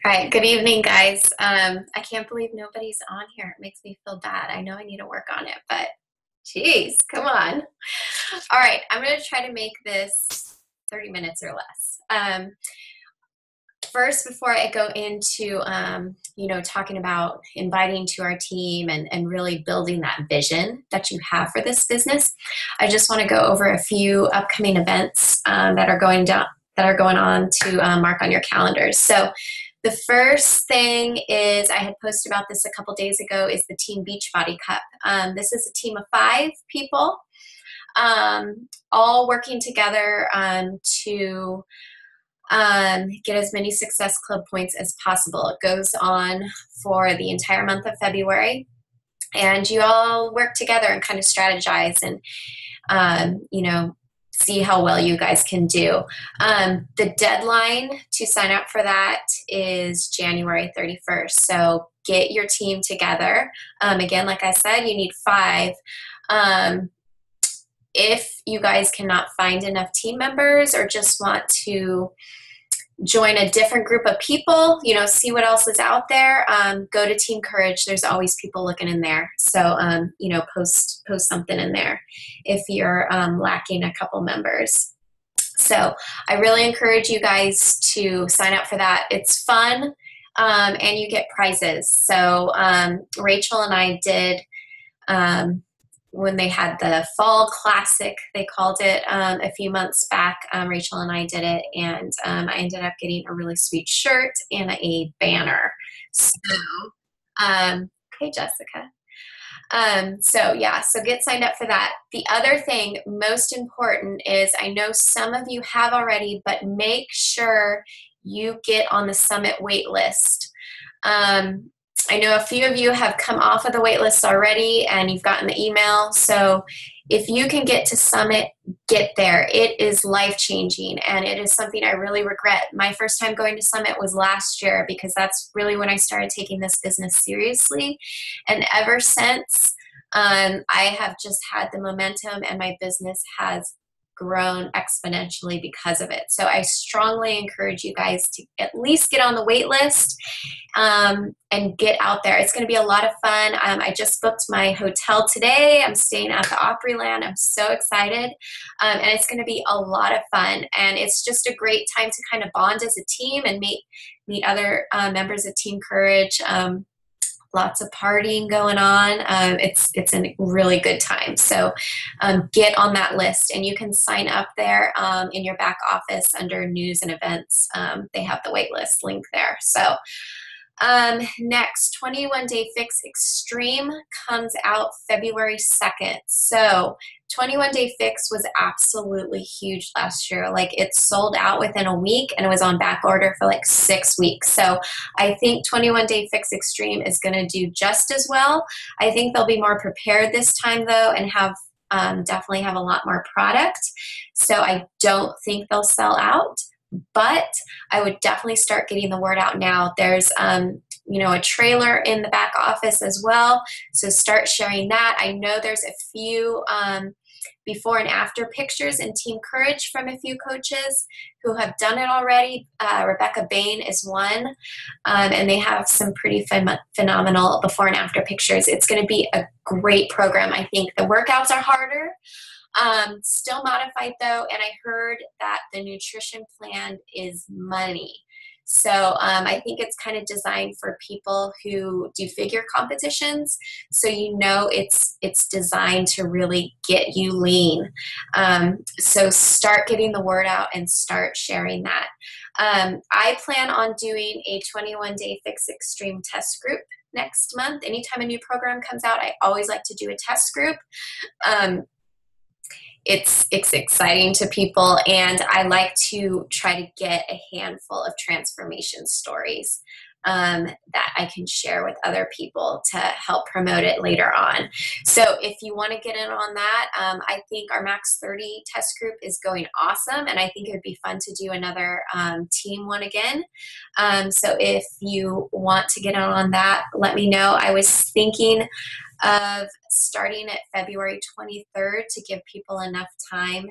All right, good evening, guys. I can't believe nobody's on here. It makes me feel bad. I know I need to work on it, but geez, come on. All right, I'm going to try to make this 30 minutes or less. First, before I go into, talking about inviting to our team and really building that vision that you have for this business, I just want to go over a few upcoming events that are going on to mark on your calendars. So the first thing is I had posted about this a couple days ago is the Team Beachbody Cup. This is a team of 5 people, all working together to get as many Success Club points as possible. It goes on for the entire month of February, and you all work together and kind of strategize and, see how well you guys can do. The deadline to sign up for that is January 31st. So get your team together. Again, like I said, you need 5. If you guys cannot find enough team members or just want to join a different group of people, see what else is out there, go to Team Courage. There's always people looking in there. So, post something in there if you're lacking a couple members. So I really encourage you guys to sign up for that. It's fun, and you get prizes. So Rachel and I did, when they had the Fall Classic, they called it, a few months back. Rachel and I did it, and I ended up getting a really sweet shirt and a banner. So, hey, Jessica. So get signed up for that. The other thing, most important, is I know some of you have already, but make sure you get on the Summit wait list. I know a few of you have come off of the wait list already and you've gotten the email. So if you can get to Summit, get there. It is life-changing, and it is something I really regret. My first time going to Summit was last year because that's really when I started taking this business seriously. And ever since, I have just had the momentum, and my business has grown exponentially because of it. So I strongly encourage you guys to at least get on the wait list, and get out there. It's going to be a lot of fun. I just booked my hotel today. I'm staying at the Opryland. I'm so excited. And it's going to be a lot of fun. And it's just a great time to kind of bond as a team and meet other members of Team Courage. Lots of partying going on. It's a really good time. So get on that list, and you can sign up there in your back office under news and events. They have the wait list link there. So next, 21 Day Fix Extreme comes out February 2nd. So 21 Day Fix was absolutely huge last year. Like, it sold out within a week, and it was on back order for like 6 weeks. So I think 21 Day Fix Extreme is going to do just as well. I think they'll be more prepared this time though, and have definitely have a lot more product. So I don't think they'll sell out, but I would definitely start getting the word out now. There's a trailer in the back office as well, so start sharing that. I know there's a few before and after pictures in Team Courage from a few coaches who have done it already. Rebecca Bain is one, and they have some pretty phenomenal before and after pictures. It's going to be a great program. I think the workouts are harder, still modified though, and I heard that the nutrition plan is money. So I think it's kind of designed for people who do figure competitions. So it's designed to really get you lean. So start getting the word out and start sharing that. I plan on doing a 21 Day Fix Extreme test group next month. Anytime a new program comes out, I always like to do a test group. It's exciting to people, and I like to try to get a handful of transformation stories that I can share with other people to help promote it later on. So if you want to get in on that, I think our Max 30 test group is going awesome, and I think it would be fun to do another team one again. So if you want to get in on that, let me know. I was thinking of starting at February 23rd to give people enough time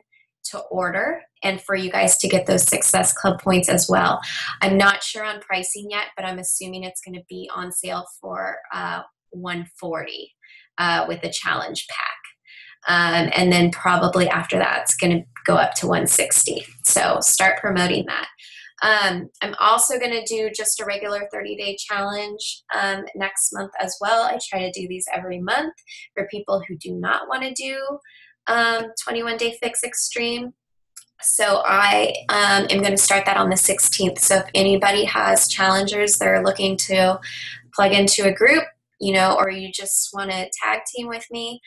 to order and for you guys to get those Success Club points as well. I'm not sure on pricing yet, but I'm assuming it's going to be on sale for $140 with the challenge pack. And then probably after that, it's going to go up to $160. So start promoting that. I'm also going to do just a regular 30-day challenge next month as well. I try to do these every month for people who do not want to do 21-day fix extreme. So I am going to start that on the 16th. So if anybody has challengers they're looking to plug into a group, or you just want to tag team with me,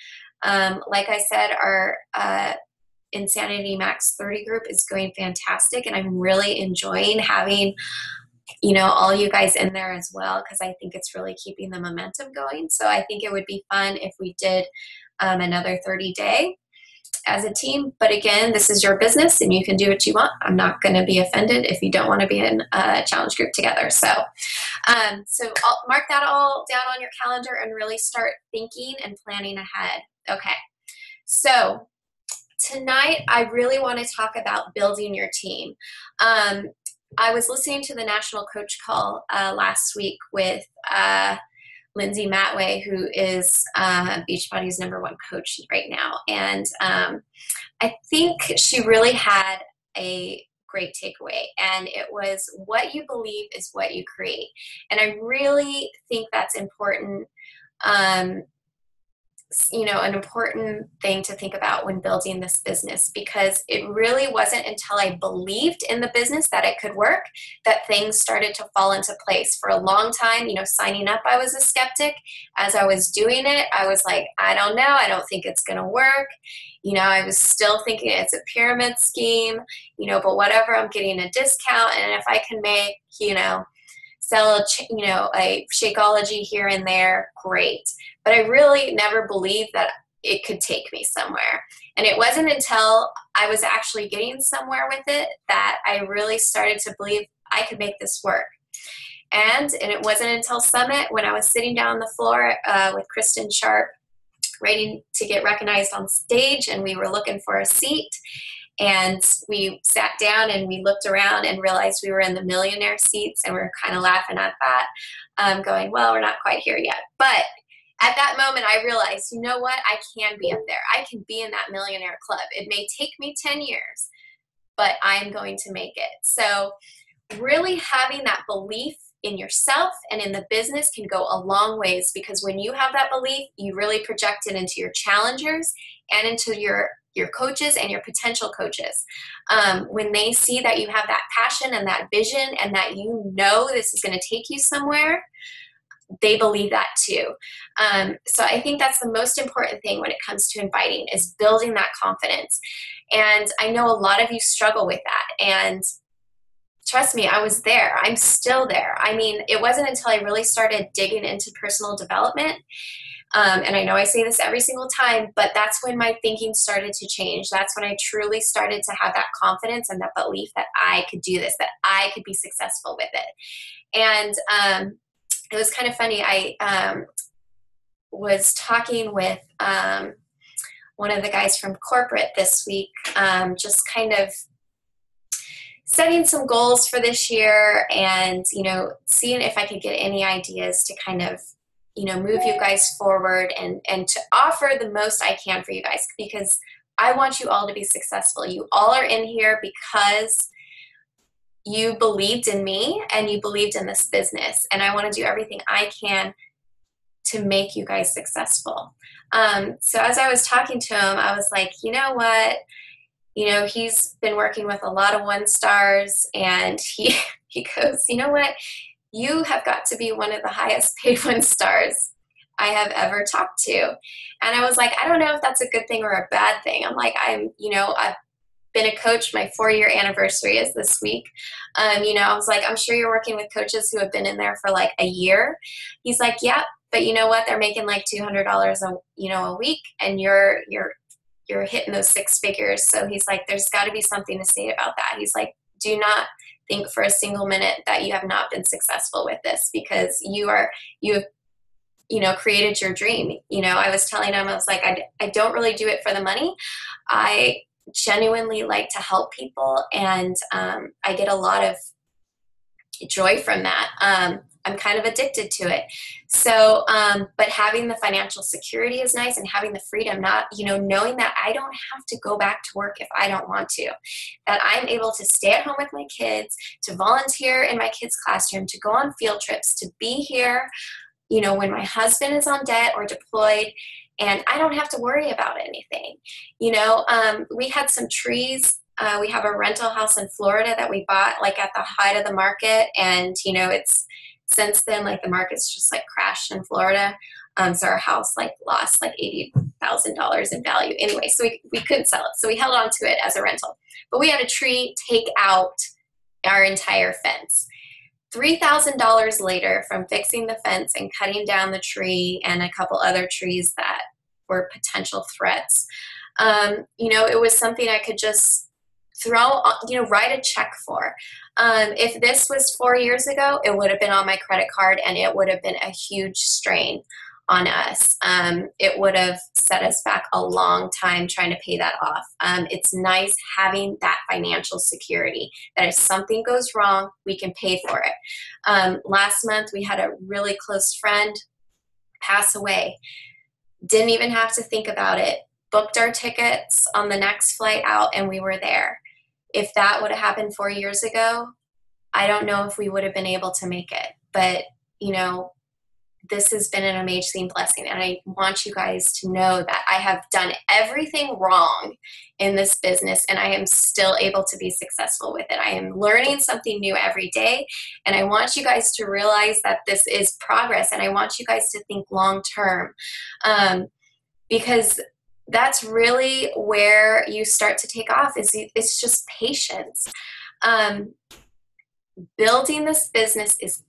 like I said, our Insanity Max 30 group is going fantastic, and I'm really enjoying having all you guys in there as well, because I think it's really keeping the momentum going. So I think it would be fun if we did another 30-day as a team. But again, this is your business and you can do what you want. I'm not going to be offended if you don't want to be in a challenge group together. So I'll mark that all down on your calendar and really start thinking and planning ahead. Okay, so tonight I really want to talk about building your team. I was listening to the National Coach Call last week with Lindsay Matway, who is Beachbody's #1 coach right now. And I think she really had a great takeaway, and it was what you believe is what you create. And I really think that's important, an important thing to think about when building this business, because it really wasn't until I believed in the business that it could work that things started to fall into place. For a long time, signing up, I was a skeptic. As I was doing it, I was like, I don't know. I don't think it's going to work. I was still thinking it's a pyramid scheme, but whatever, I'm getting a discount. And if I can make, sell a Shakeology here and there, great. But I really never believed that it could take me somewhere. And it wasn't until I was actually getting somewhere with it that I really started to believe I could make this work. And it wasn't until Summit, when I was sitting down on the floor with Kristen Sharp, ready to get recognized on stage, and we were looking for a seat. And we sat down and we looked around and realized we were in the millionaire seats, and we were kind of laughing at that, going, well, we're not quite here yet. But at that moment, I realized, you know what? I can be up there. I can be in that millionaire club. It may take me 10 years, but I'm going to make it. So really having that belief in yourself and in the business can go a long ways, because when you have that belief, you really project it into your challengers and into your coaches and your potential coaches. When they see that you have that passion and that vision and that this is going to take you somewhere, they believe that too. So I think that's the most important thing when it comes to inviting, is building that confidence. And I know a lot of you struggle with that. And trust me, I was there. I'm still there. I mean, it wasn't until I really started digging into personal development. And I know I say this every single time, but that's when my thinking started to change. That's when I truly started to have that confidence and that belief that I could do this, that I could be successful with it. And it was kind of funny. I was talking with one of the guys from corporate this week, just kind of setting some goals for this year and, seeing if I could get any ideas to kind of, move you guys forward and to offer the most I can for you guys, because I want you all to be successful. You all are in here because you believed in me and you believed in this business, and I want to do everything I can to make you guys successful. So as I was talking to him, I was like, you know what? He's been working with a lot of 1-stars, and he goes, you know what? You have got to be one of the highest paid 1-stars I have ever talked to. And I was like, I don't know if that's a good thing or a bad thing. I'm like, I've been a coach. My 4-year anniversary is this week. I was like, I'm sure you're working with coaches who have been in there for like a year. He's like, yeah, but you know what? They're making like $200 a week, and you're hitting those 6 figures. So he's like, there's got to be something to say about that. He's like, do not think for a single minute that you have not been successful with this, because you have created your dream. I was telling him, I was like, I don't really do it for the money. I genuinely like to help people, and I get a lot of joy from that. I'm kind of addicted to it. So, but having the financial security is nice, and having the freedom, not, knowing that I don't have to go back to work if I don't want to, that I'm able to stay at home with my kids, to volunteer in my kids' classroom, to go on field trips, to be here, when my husband is on debt or deployed, and I don't have to worry about anything. We had some trees. We have a rental house in Florida that we bought like at the height of the market. And, it's since then, like the market's just like crashed in Florida. So our house like lost like $80,000 in value anyway. So we couldn't sell it. So we held on to it as a rental, but we had a tree take out our entire fence. $3,000 later, from fixing the fence and cutting down the tree and a couple other trees that were potential threats, it was something I could just write a check for. If this was 4 years ago, it would have been on my credit card, and it would have been a huge strain on us. It would have set us back a long time trying to pay that off. It's nice having that financial security that if something goes wrong, we can pay for it. Last month, we had a really close friend pass away. Didn't even have to think about it. Booked our tickets on the next flight out, and we were there. If that would have happened 4 years ago, I don't know if we would have been able to make it. But, this has been an amazing blessing. And I want you guys to know that I have done everything wrong in this business, and I am still able to be successful with it. I am learning something new every day. And I want you guys to realize that this is progress. And I want you guys to think long term, because that's really where you start to take off. It's just patience. Building this business is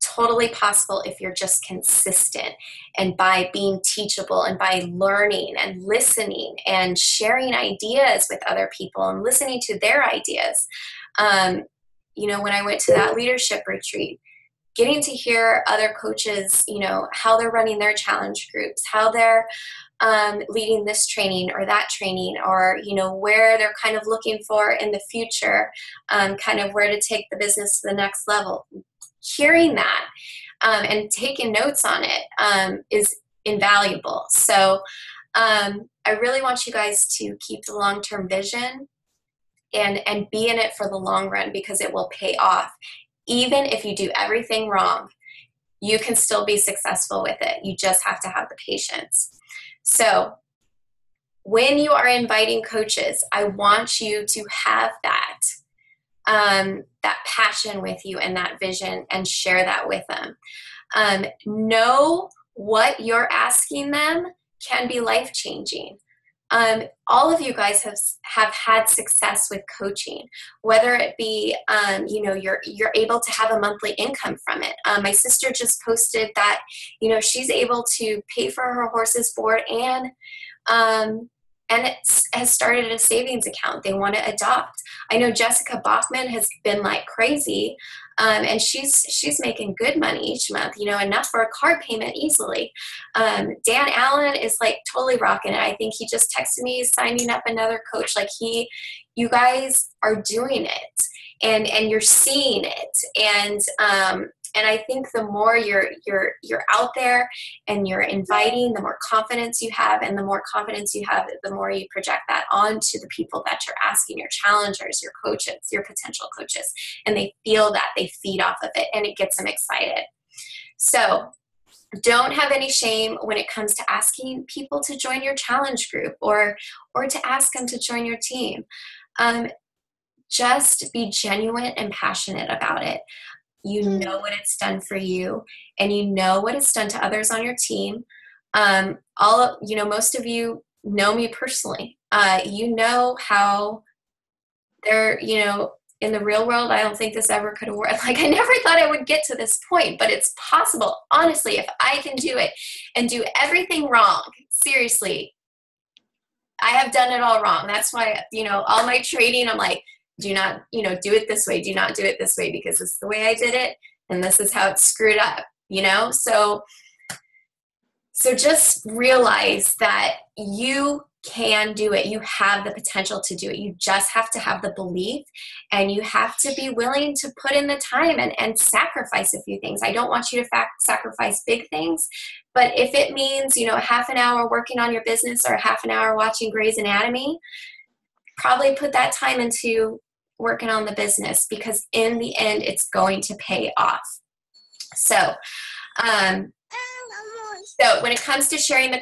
totally possible if you're just consistent, and by being teachable, and by learning and listening and sharing ideas with other people and listening to their ideas. When I went to that leadership retreat, getting to hear other coaches, how they're running their challenge groups, how they're leading this training or that training, or, where they're kind of looking for in the future, kind of where to take the business to the next level. Hearing that and taking notes on it is invaluable. So I really want you guys to keep the long-term vision and be in it for the long run, because it will pay off. Even if you do everything wrong, you can still be successful with it. You just have to have the patience. So when you are inviting coaches, I want you to have that passion with you and that vision, and share that with them. Know what you're asking them can be life-changing. All of you guys have had success with coaching, whether it be, you're able to have a monthly income from it. My sister just posted that, she's able to pay for her horse's board, and it has started a savings account they want to adopt. I know Jessica Bachman has been like crazy, and she's making good money each month, enough for a car payment easily. Dan Allen is like totally rocking it. I think he just texted me signing up another coach. Like you guys are doing it, and you're seeing it, and I think the more you're out there and you're inviting, the more confidence you have, and the more confidence you have, the more you project that onto the people that you're asking, your challengers, your coaches, your potential coaches, and they feel that, they feed off of it, and it gets them excited. So don't have any shame when it comes to asking people to join your challenge group or to ask them to join your team. Just be genuine and passionate about it. You know what it's done for you, and you know what it's done to others on your team. Most of you know me personally. You know how they're, in the real world, I don't think this ever could have worked. Like, I never thought I would get to this point, but it's possible. Honestly, if I can do it and do everything wrong, seriously, I have done it all wrong. That's why, all my training, I'm like, do not, do it this way. Do not do it this way, because this is the way I did it, and this is how it's screwed up, So just realize that you can do it. You have the potential to do it. You just have to have the belief, and you have to be willing to put in the time and sacrifice a few things. I don't want you to sacrifice big things, but if it means, a half an hour working on your business or a half an hour watching Grey's Anatomy, probably put that time into working on the business, because in the end, it's going to pay off. So, so when it comes to sharing the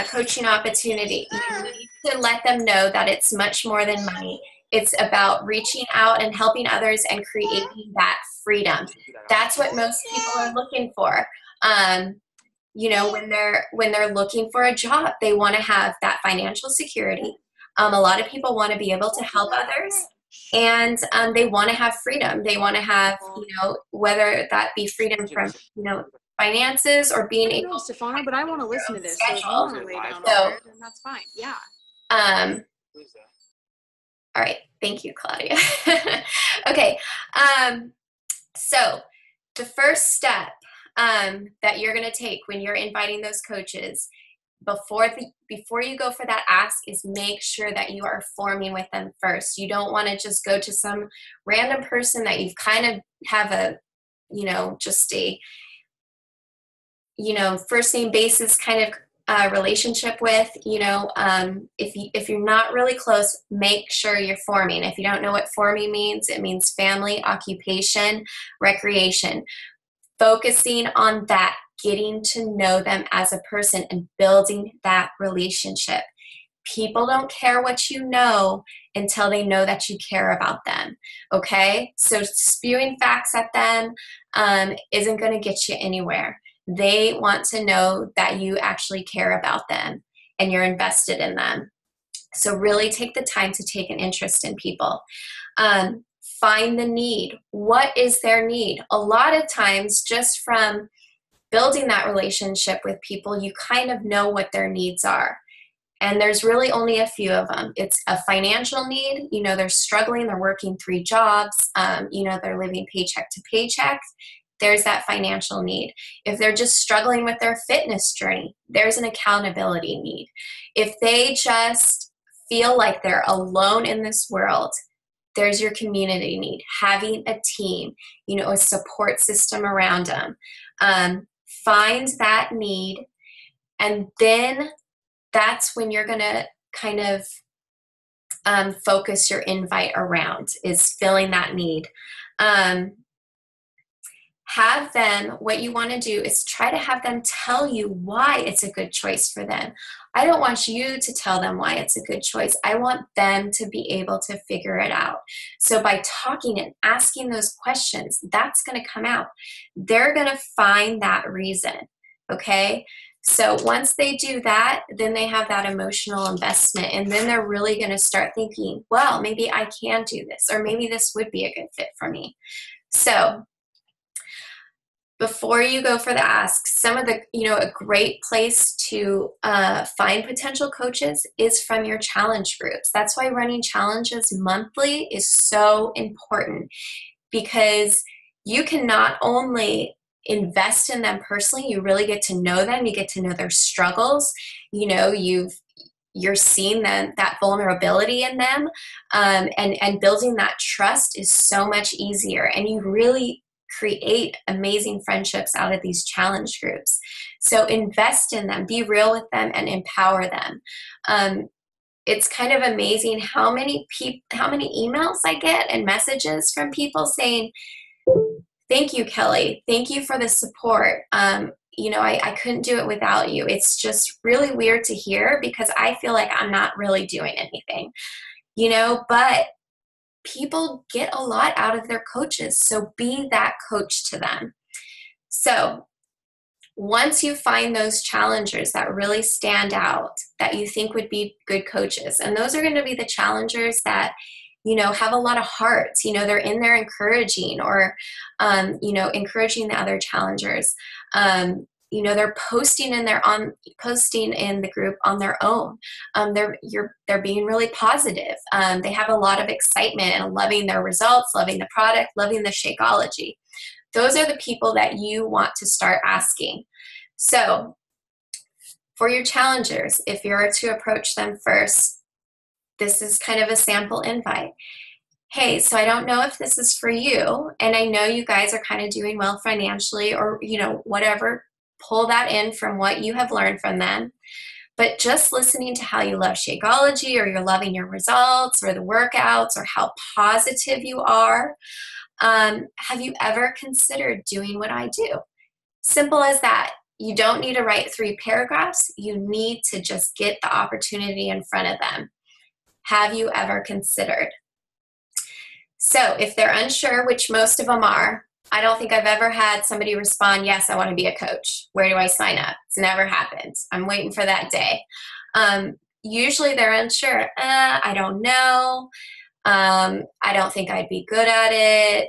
coaching opportunity, you need to let them know that it's much more than money. It's about reaching out and helping others and creating that freedom. That's what most people are looking for. When they're looking for a job, they want to have that financial security. A lot of people want to be able to help others, and they want to have freedom. They want to have, whether that be freedom from, finances or being able to. Stefano, but I want to listen to this. So if you want to lay down there, then that's fine. Yeah. All right. Thank you, Claudia. Okay. So the first step that you're going to take when you're inviting those coaches before you go for that ask is make sure that you are forming with them first. You don't want to just go to some random person that you've kind of have a, just a, first name basis kind of relationship with, if you're not really close, make sure you're forming. If you don't know what forming means, it means family, occupation, recreation. Focusing on that, getting to know them as a person and building that relationship. People don't care what you know until they know that you care about them, okay? So spewing facts at them isn't going to get you anywhere. They want to know that you actually care about them and you're invested in them. So really take the time to take an interest in people. Find the need. What is their need? A lot of times, just from building that relationship with people, you kind of know what their needs are. And there's really only a few of them. It's a financial need. They're struggling. They're working 3 jobs. They're living paycheck to paycheck. There's that financial need. If they're just struggling with their fitness journey, there's an accountability need. If they just feel like they're alone in this world, there's your community need. Having a team, a support system around them. Find that need, and then that's when you're going to kind of focus your invite around, is filling that need. Have them, what you want to do is try to have them tell you why it's a good choice for them. I don't want you to tell them why it's a good choice. I want them to be able to figure it out. So by talking and asking those questions, that's going to come out. They're going to find that reason, okay? So once they do that, then they have that emotional investment, and then they're really going to start thinking, well, maybe I can do this, or maybe this would be a good fit for me. So before you go for the ask, some of the, a great place to find potential coaches is from your challenge groups. That's why running challenges monthly is so important, because you can not only invest in them personally, you really get to know them, you get to know their struggles, you're seeing that vulnerability in them, and building that trust is so much easier, and you really create amazing friendships out of these challenge groups. So invest in them, be real with them, and empower them. It's kind of amazing how many emails I get and messages from people saying, thank you, Kelly. Thank you for the support. I couldn't do it without you. It's just really weird to hear, because I feel like I'm not really doing anything, but people get a lot out of their coaches. So be that coach to them. So once you find those challengers that really stand out, that you think would be good coaches, and those are going to be the challengers that, have a lot of heart, they're in there encouraging, or, encouraging the other challengers. They're posting in the group on their own. They're being really positive. They have a lot of excitement and loving their results, loving the product, loving the Shakeology. Those are the people that you want to start asking. So For your challengers, if you're to approach them first, this is kind of a sample invite. Hey, so I don't know if this is for you, and I know you guys are kind of doing well financially, or, you know, whatever. Pull that in from what you have learned from them. But just listening to how you love Shakeology, or you're loving your results or the workouts, or how positive you are, have you ever considered doing what I do? Simple as that. You don't need to write 3 paragraphs. You need to just get the opportunity in front of them. Have you ever considered? So if they're unsure, which most of them are, I don't think I've ever had somebody respond, yes, I want to be a coach. Where do I sign up? It's never happened. I'm waiting for that day. Usually they're unsure. I don't know. I don't think I'd be good at it.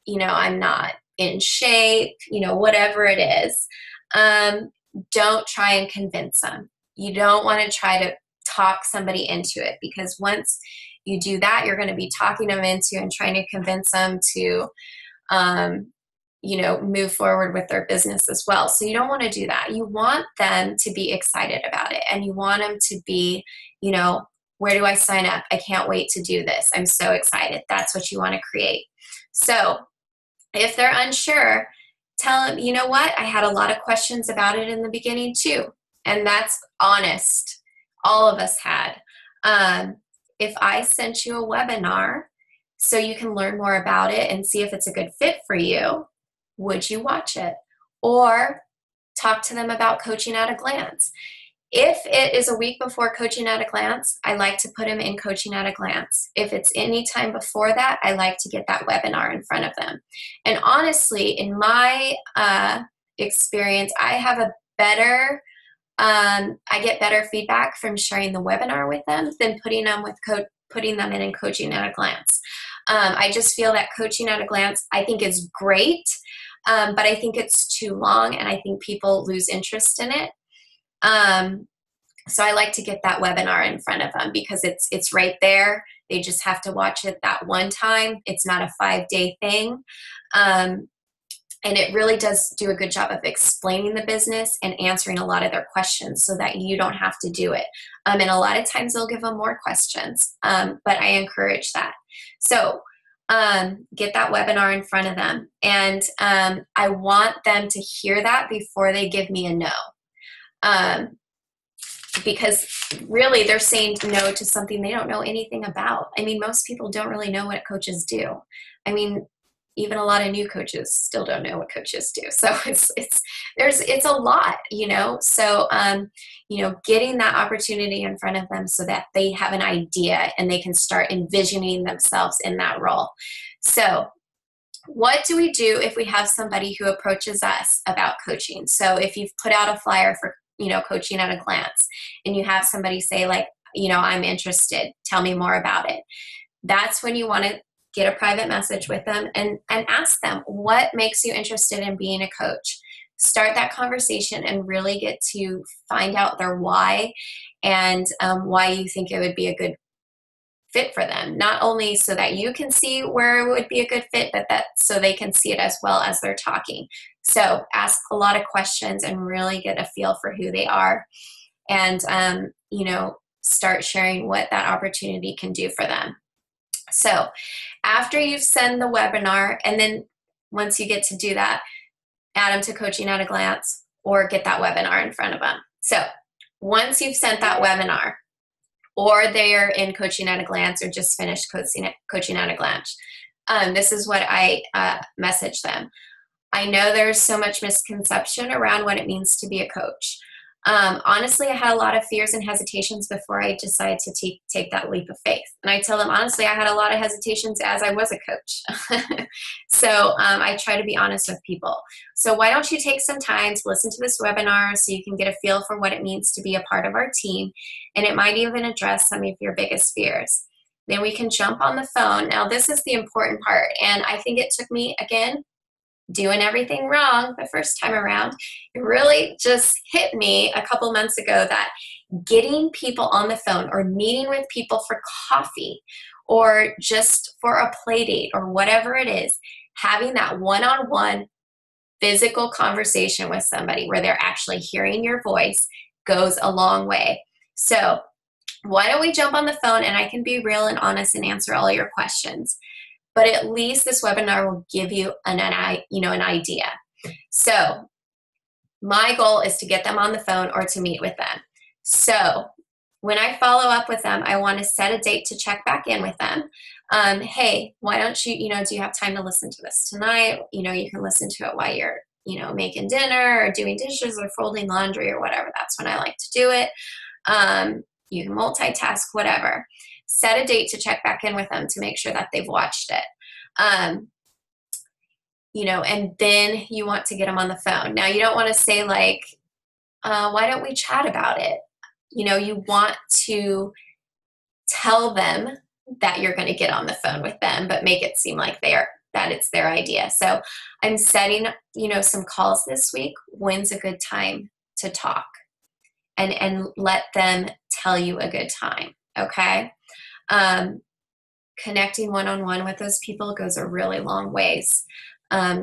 You know, I'm not in shape, you know, whatever it is. Don't try and convince them. You don't want to try to talk somebody into it, because once you do that, you're going to be talking them into and trying to convince them to, you know, move forward with their business as well. So you don't want to do that. You want them to be excited about it, and you want them to be, you know, where do I sign up? I can't wait to do this. I'm so excited. That's what you want to create. So if they're unsure, tell them, you know what? I had a lot of questions about it in the beginning too. And that's honest. All of us had. If I sent you a webinar so you can learn more about it and see if it's a good fit for you, would you watch it? Or talk to them about Coaching at a Glance. If it is a week before Coaching at a Glance, I like to put them in Coaching at a Glance. If it's any time before that, I like to get that webinar in front of them. And honestly, in my experience, I have a better, I get better feedback from sharing the webinar with them than putting them in Coaching at a Glance. I just feel that Coaching at a Glance, I think, is great, but I think it's too long, and I think people lose interest in it. So I like to get that webinar in front of them, because it's right there. They just have to watch it that one time. It's not a 5-day thing. And it really does do a good job of explaining the business and answering a lot of their questions so that you don't have to do it. And a lot of times they'll give them more questions, but I encourage that. So get that webinar in front of them. And I want them to hear that before they give me a no. Because really they're saying no to something they don't know anything about. I mean, most people don't really know what coaches do. I mean, even a lot of new coaches still don't know what coaches do. So it's a lot, you know. So you know, getting that opportunity in front of them so that they have an idea and they can start envisioning themselves in that role. So what do we do if we have somebody who approaches us about coaching? So if you've put out a flyer for, you know, Coaching at a Glance, and you have somebody say, like, you know, I'm interested, tell me more about it. That's when you want to get a private message with them and ask them, what makes you interested in being a coach? Start that conversation and really get to find out their why, and why you think it would be a good fit for them. Not only so that you can see where it would be a good fit, but that so they can see it as well as they're talking. So ask a lot of questions and really get a feel for who they are, and you know, start sharing what that opportunity can do for them. So after you've sent the webinar, and then once you get to do that, add them to Coaching at a Glance or get that webinar in front of them. So once you've sent that webinar, or they're in Coaching at a Glance or just finished Coaching at a Glance, this is what I message them. I know there's so much misconception around what it means to be a coach. Honestly, I had a lot of fears and hesitations before I decided to take that leap of faith. And I tell them, honestly, I had a lot of hesitations as I was a coach. So I try to be honest with people. So why don't you take some time to listen to this webinar so you can get a feel for what it means to be a part of our team. And it might even address some of your biggest fears. Then we can jump on the phone. Now, this is the important part. And I think it took me, again, doing everything wrong the first time around. It really just hit me a couple months ago that getting people on the phone or meeting with people for coffee or just for a play date or whatever it is, having that one-on-one physical conversation with somebody where they're actually hearing your voice goes a long way. So why don't we jump on the phone and I can be real and honest and answer all your questions. But at least this webinar will give you an idea. So my goal is to get them on the phone or to meet with them. So when I follow up with them, I want to set a date to check back in with them. Hey, why don't you, do you have time to listen to this tonight? You can listen to it while you're, making dinner or doing dishes or folding laundry or whatever. That's when I like to do it. You can multitask, whatever. Set a date to check back in with them to make sure that they've watched it. And then you want to get them on the phone. Now, you don't want to say like, why don't we chat about it? You want to tell them that you're going to get on the phone with them, but make it seem like that it's their idea. So I'm setting, some calls this week. When's a good time to talk? And let them tell you a good time, okay? Connecting one-on-one with those people goes a really long ways.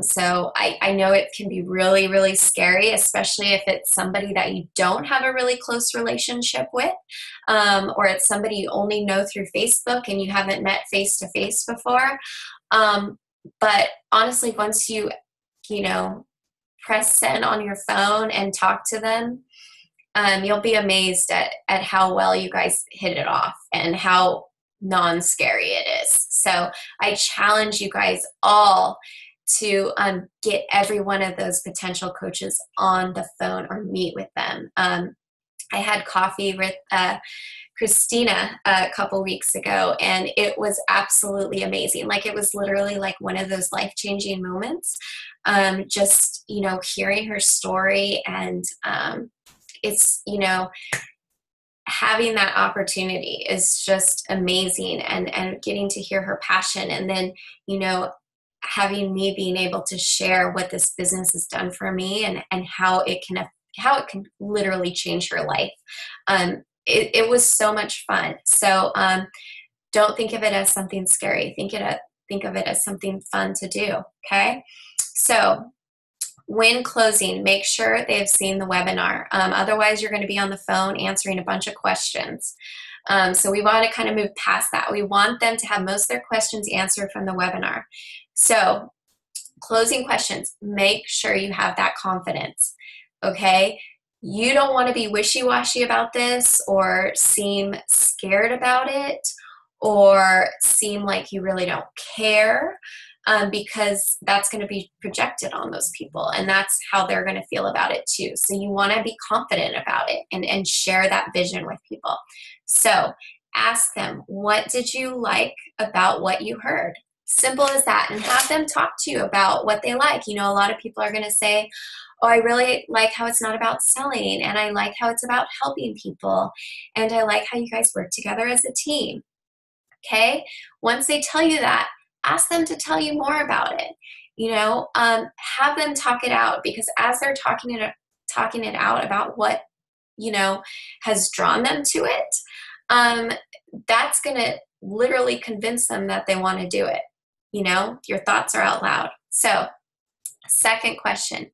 So I know it can be really, really scary, especially if it's somebody that you don't have a really close relationship with, or it's somebody you only know through Facebook and you haven't met face-to-face before. But honestly, once you press send on your phone and talk to them, you'll be amazed at how well you guys hit it off and how non-scary it is. So I challenge you guys all to get every one of those potential coaches on the phone or meet with them. I had coffee with Christina a couple weeks ago, and it was absolutely amazing. Like, it was literally like one of those life-changing moments. Just, hearing her story, and it's, having that opportunity is just amazing, and getting to hear her passion, and then, having me being able to share what this business has done for me and how it can literally change your life. It was so much fun. So don't think of it as something scary. Think of it as something fun to do. Okay. So when closing, make sure they've seen the webinar. Otherwise, you're going to be on the phone answering a bunch of questions. So we want to kind of move past that. We want them to have most of their questions answered from the webinar. So closing questions, make sure you have that confidence, okay? You don't want to be wishy-washy about this or seem scared about it or seem like you really don't care, because that's going to be projected on those people, and that's how they're going to feel about it too. So you want to be confident about it and share that vision with people. So ask them, what did you like about what you heard? Simple as that. And have them talk to you about what they like. A lot of people are going to say, oh, I really like how it's not about selling, and I like how it's about helping people, and I like how you guys work together as a team. Okay? Once they tell you that, ask them to tell you more about it. Have them talk it out, because as they're talking it out about what, has drawn them to it, that's going to literally convince them that they want to do it. Your thoughts are out loud. So, second question,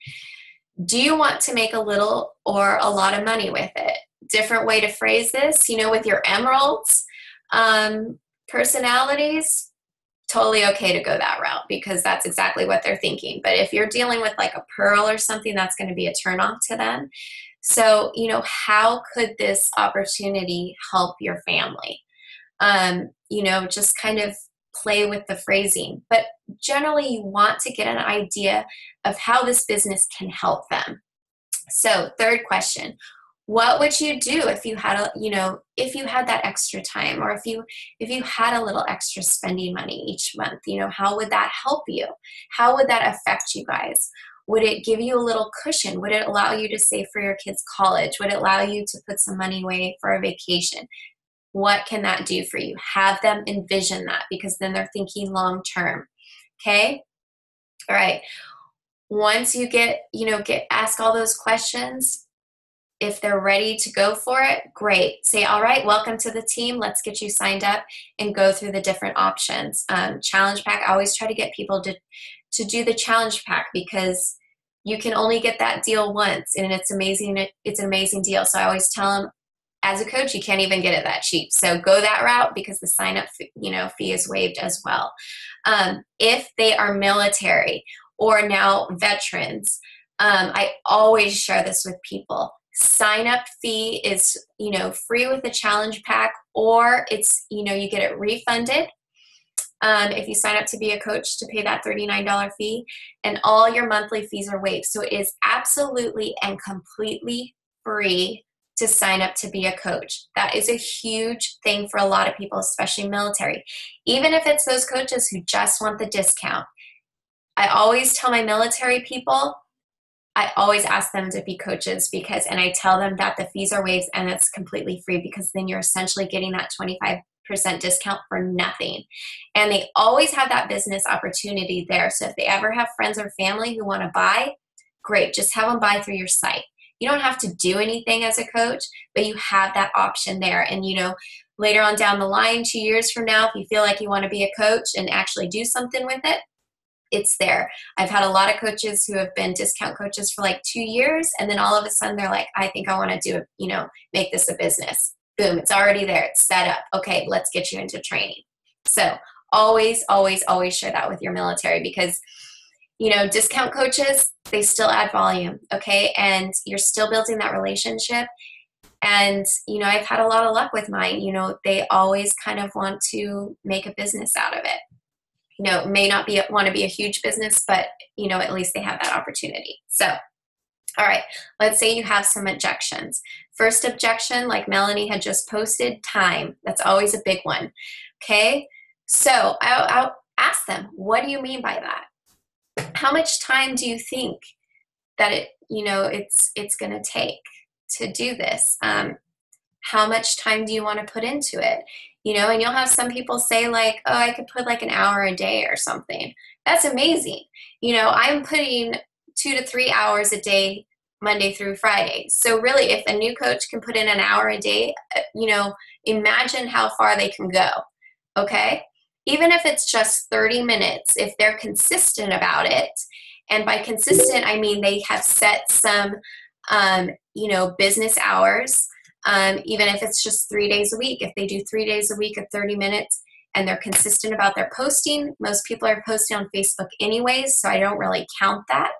do you want to make a little or a lot of money with it? Different way to phrase this, with your emeralds, personalities, totally okay to go that route, because that's exactly what they're thinking. But if you're dealing with like a pearl or something, that's going to be a turnoff to them. So, how could this opportunity help your family? Just kind of play with the phrasing. But generally, you want to get an idea of how this business can help them. So, third question, what would you do if you had if you had that extra time, or if you had a little extra spending money each month? How would that help you? How would that affect you guys? Would it give you a little cushion? Would it allow you to save for your kids' college? Would it allow you to put some money away for a vacation? What can that do for you? Have them envision that, because then they're thinking long term. Okay? All right. Once you ask all those questions, if they're ready to go for it, great. Say, all right, welcome to the team. Let's get you signed up and go through the different options. Challenge pack, I always try to get people to do the challenge pack, because you can only get that deal once, and it's amazing. It's an amazing deal. So I always tell them, as a coach, you can't even get it that cheap. So go that route, because the sign up, fee is waived as well. If they are military or now veterans, I always share this with people. Sign up fee is, free with the challenge pack, or it's, you get it refunded. If you sign up to be a coach, to pay that $39 fee, and all your monthly fees are waived. So it is absolutely and completely free to sign up to be a coach. That is a huge thing for a lot of people, especially military. Even if it's those coaches who just want the discount. I always tell my military people, I always ask them to be coaches, and I tell them that the fees are waived and it's completely free, because then you're essentially getting that 25% discount for nothing. And they always have that business opportunity there. So if they ever have friends or family who want to buy, great, just have them buy through your site. You don't have to do anything as a coach, but you have that option there. And, later on down the line, 2 years from now, if you feel like you want to be a coach and actually do something with it, it's there. I've had a lot of coaches who have been discount coaches for like 2 years, and then all of a sudden they're like, I think I want to make this a business. Boom, it's already there. It's set up. Okay, let's get you into training. So always, always, always share that with your military, because discount coaches, they still add volume, okay? And you're still building that relationship. And, I've had a lot of luck with mine. They always kind of want to make a business out of it. It may not want to be a huge business, but, at least they have that opportunity. So, all right, let's say you have some objections. First objection, like Melanie had just posted, time. That's always a big one, okay? So I'll ask them, what do you mean by that? How much time do you think that it's going to take to do this? How much time do you want to put into it? And you'll have some people say like, oh, I could put like an hour a day or something. That's amazing. I'm putting 2 to 3 hours a day, Monday through Friday. So really, if a new coach can put in an hour a day, imagine how far they can go. Okay. Even if it's just 30 minutes, if they're consistent about it, and by consistent, I mean they have set some, business hours, even if it's just 3 days a week. If they do 3 days a week at 30 minutes and they're consistent about their posting, most people are posting on Facebook anyways, so I don't really count that.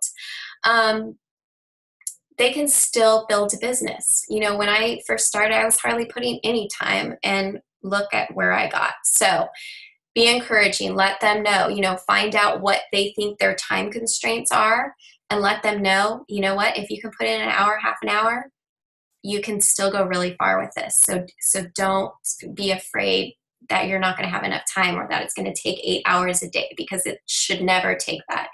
They can still build a business. When I first started, I was hardly putting any time, and look at where I got. So be encouraging, let them know, find out what they think their time constraints are, and let them know, what, if you can put in an hour, half an hour, you can still go really far with this. So don't be afraid that you're not going to have enough time, or that it's going to take 8 hours a day, because it should never take that,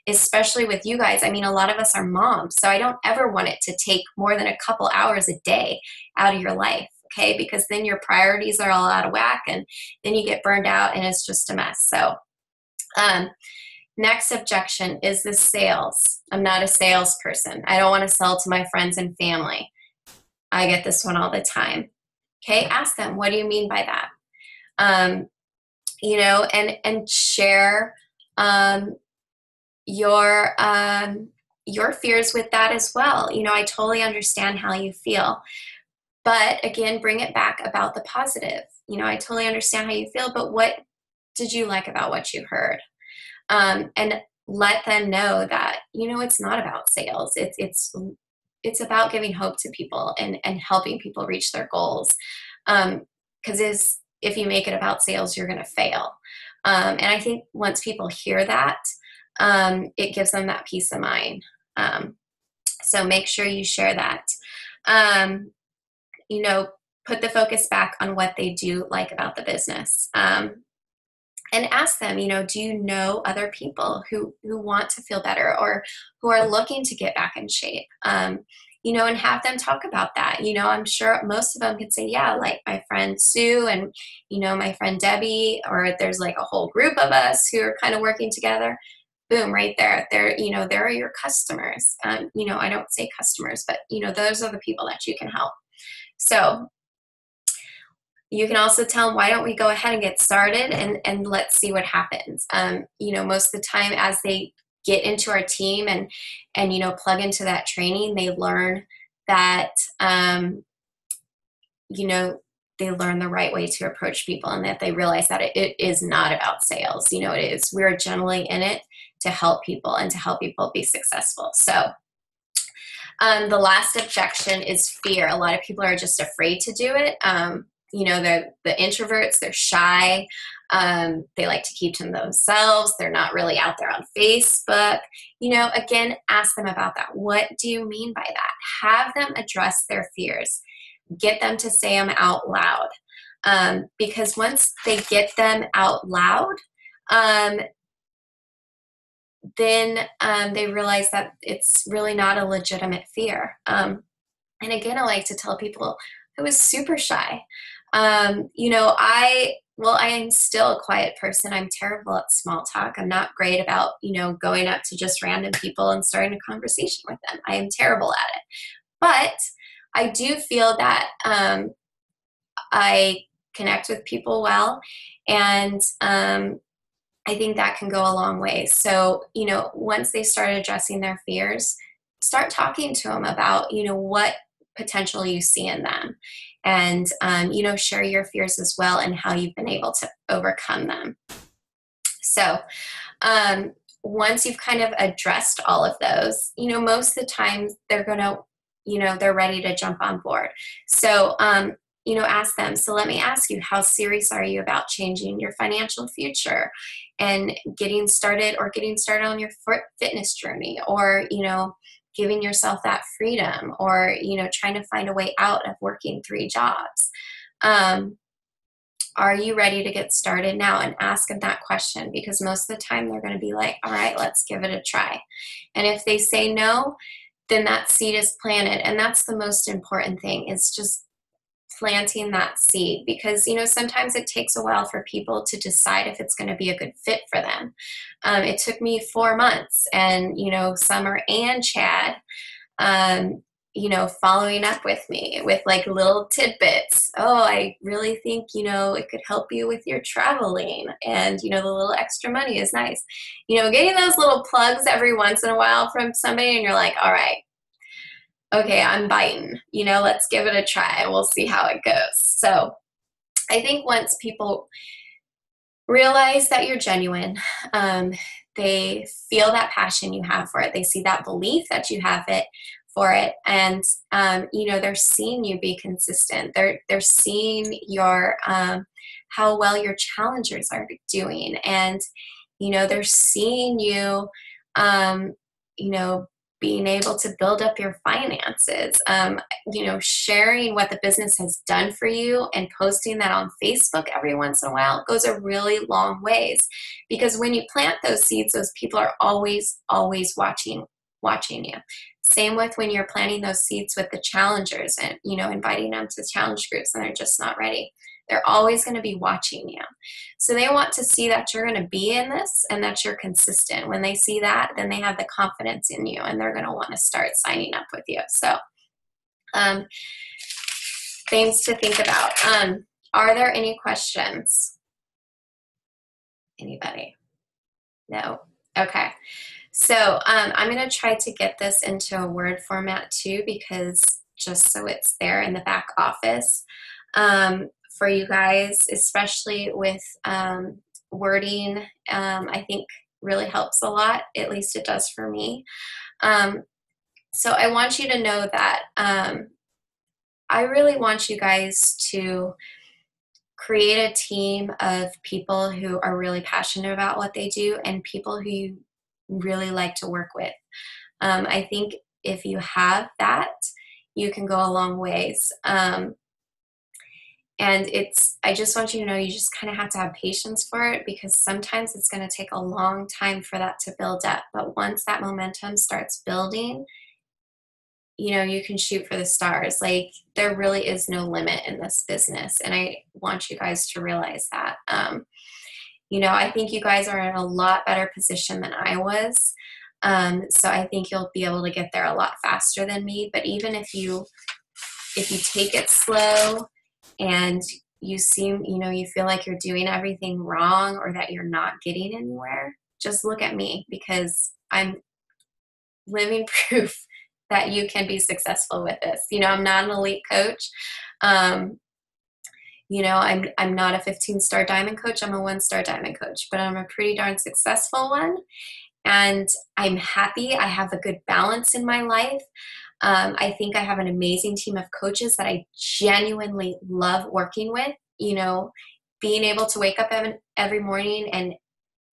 especially with you guys. I mean, a lot of us are moms, so I don't ever want it to take more than a couple hours a day out of your life. Okay, because then your priorities are all out of whack, and then you get burned out, and it's just a mess. So next objection is the sales. I'm not a salesperson. I don't want to sell to my friends and family. I get this one all the time. Okay, ask them, what do you mean by that? And share your fears with that as well. I totally understand how you feel. But again, bring it back about the positive. I totally understand how you feel, but what did you like about what you heard? And let them know that, it's not about sales. It's about giving hope to people and helping people reach their goals. Because if you make it about sales, you're going to fail. And I think once people hear that, it gives them that peace of mind. So make sure you share that. Put the focus back on what they do like about the business. And ask them, do you know other people who want to feel better, or who are looking to get back in shape? And have them talk about that. I'm sure most of them could say, yeah, like my friend Sue and, my friend Debbie, or there's like a whole group of us who are kind of working together. Boom, right there. There are your customers. I don't say customers, but, those are the people that you can help. So you can also tell them, why don't we go ahead and get started, and let's see what happens. Most of the time, as they get into our team and, you know, plug into that training, they learn that, you know, they learn the right way to approach people, and that they realize that it is not about sales. You know, it is, we're generally in it to help people and to help people be successful. So the last objection is fear. A lot of people are just afraid to do it. You know, the introverts, they're shy. They like to keep to themselves. They're not really out there on Facebook. You know, again, ask them about that. What do you mean by that? Have them address their fears. Get them to say them out loud. Because once they get them out loud, then they realize that it's really not a legitimate fear. And again, I like to tell people I was super shy. You know, I am still a quiet person. I'm terrible at small talk. I'm not great about, you know, going up to just random people and starting a conversation with them. I am terrible at it. But I do feel that I connect with people well, and I think that can go a long way. So, you know, once they start addressing their fears, start talking to them about, you know, what potential you see in them, and, you know, share your fears as well and how you've been able to overcome them. So, once you've kind of addressed all of those, you know, most of the time they're going to, you know, they're ready to jump on board. So, you know, ask them, so let me ask you, how serious are you about changing your financial future and getting started on your fitness journey, or, you know, giving yourself that freedom, or, you know, trying to find a way out of working 3 jobs? Are you ready to get started now? And ask them that question, because most of the time they're going to be like, all right, let's give it a try. And if they say no, then that seed is planted. And that's the most important thing, is just planting that seed, because, you know, sometimes it takes a while for people to decide if it's going to be a good fit for them. It took me 4 months, and, you know, Summer and Chad, you know, following up with me with like little tidbits. Oh, I really think, you know, it could help you with your traveling, and, you know, the little extra money is nice. You know, getting those little plugs every once in a while from somebody, and you're like, all right, okay, I'm biting, you know, let's give it a try. We'll see how it goes. So I think once people realize that you're genuine, they feel that passion you have for it, they see that belief that you have it for it, and, you know, they're seeing you be consistent. They're seeing your, how well your challengers are doing. And, you know, they're seeing you, you know, being able to build up your finances, you know, sharing what the business has done for you and posting that on Facebook every once in a while goes a really long ways. Because when you plant those seeds, those people are always watching you. Same with when you're planting those seeds with the challengers and, you know, inviting them to challenge groups and they're just not ready. They're always going to be watching you. So they want to see that you're going to be in this and that you're consistent. When they see that, then they have the confidence in you, and they're going to want to start signing up with you. So things to think about. Are there any questions? Anybody? No? Okay. So I'm going to try to get this into a Word format too, because just so it's there in the back office. For you guys, especially with wording, I think really helps a lot. At least it does for me. So I want you to know that I really want you guys to create a team of people who are really passionate about what they do and people who you really like to work with. I think if you have that, you can go a long ways. And I just want you to know, you just kind of have to have patience for it, because sometimes it's going to take a long time for that to build up. But once that momentum starts building, you know, you can shoot for the stars. Like, there really is no limit in this business. And I want you guys to realize that. You know, I think you guys are in a lot better position than I was. So I think you'll be able to get there a lot faster than me. But even if you take it slow, and you seem, you know, you feel like you're doing everything wrong or that you're not getting anywhere, just look at me, because I'm living proof that you can be successful with this. You know, I'm not an elite coach. You know, I'm not a 15-star diamond coach. I'm a 1-star diamond coach, but I'm a pretty darn successful one. And I'm happy. I have a good balance in my life. I think I have an amazing team of coaches that I genuinely love working with. You know, being able to wake up every morning and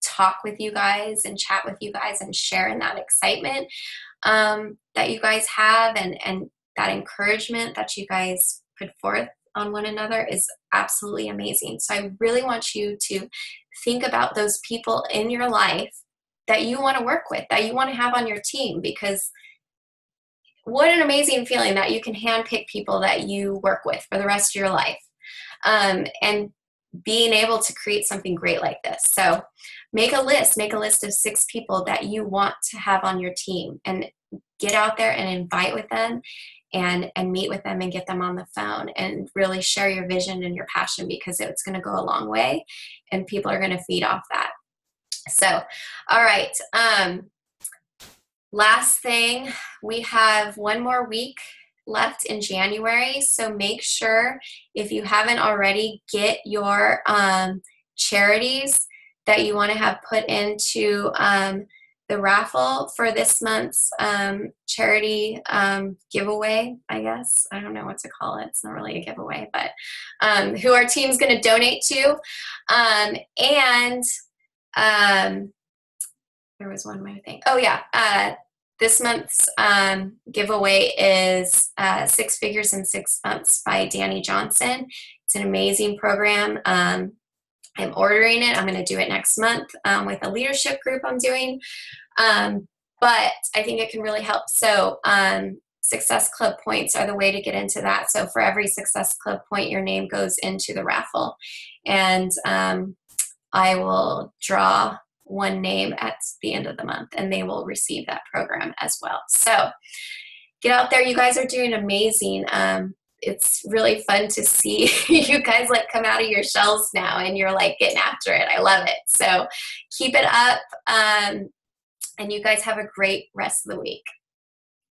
talk with you guys and chat with you guys and share in that excitement that you guys have, and that encouragement that you guys put forth on one another is absolutely amazing. So I really want you to think about those people in your life that you want to work with, that you want to have on your team, because what an amazing feeling that you can handpick people that you work with for the rest of your life, and being able to create something great like this. So make a list of 6 people that you want to have on your team, and get out there and invite with them, and meet with them and get them on the phone and really share your vision and your passion, because it's going to go a long way and people are going to feed off that. So, all right. Last thing, we have 1 more week left in January. So make sure, if you haven't already, get your charities that you want to have put into the raffle for this month's charity giveaway, I guess. I don't know what to call it. It's not really a giveaway, but who our team's going to donate to. And there was one more thing. Oh, yeah. This month's giveaway is 6 Figures in 6 Months by Danny Johnson. It's an amazing program. I'm ordering it. I'm going to do it next month with a leadership group I'm doing. But I think it can really help. So Success Club points are the way to get into that. So for every Success Club point, your name goes into the raffle. And I will draw 1 name at the end of the month, and they will receive that program as well. So get out there. You guys are doing amazing. It's really fun to see you guys like come out of your shells now and you're like getting after it. I love it. So keep it up. And you guys have a great rest of the week.